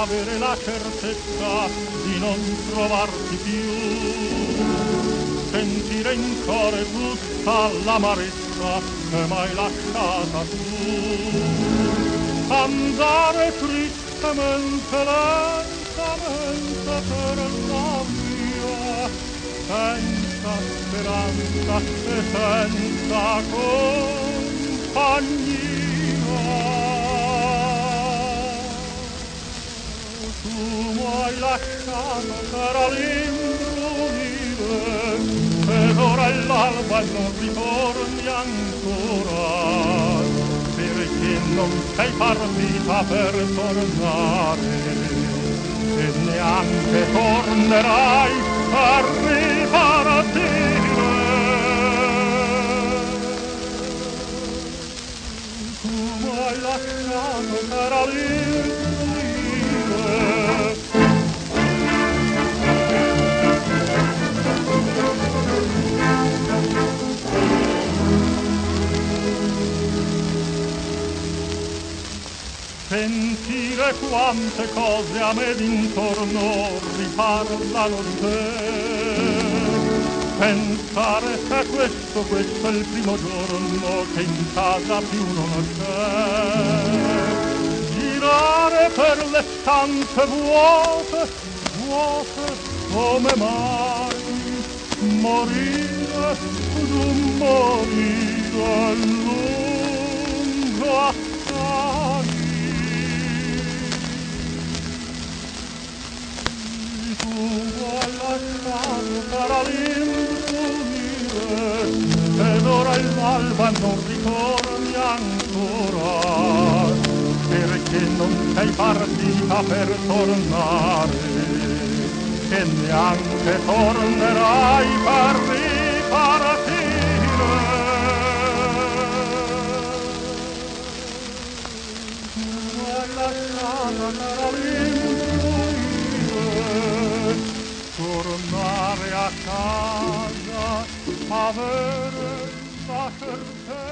avere la certezza di non trovarti più, sentire in cuore tutta l'amarezza che m'hai lasciata tu, andare tristemente, lentamente per la via, senza speranza e senza compagnia. Tu m'hai lasciato per all'imbrunire ed ora è l'alba e non ritorni ancora, perché non sei partita per tornare e neanche tornerai a ripartire. Tu m'hai lasciato per all'imbrunire. Sentire quante cose a me d'intorno riparlano di te, pensare che questo è il primo giorno che in casa più non c'è, girare per le stanze vuote, vuote come mai, morire d'un morire lungo assai. Tu vuoi lasciare per all'imbrunire ed ora l'alba non ritorni ancora, perché non sei partita per tornare e neanche tornerai per ripartire. Tu vuoi lasciare per all'imbrunire, tornare a casa, avere la certezza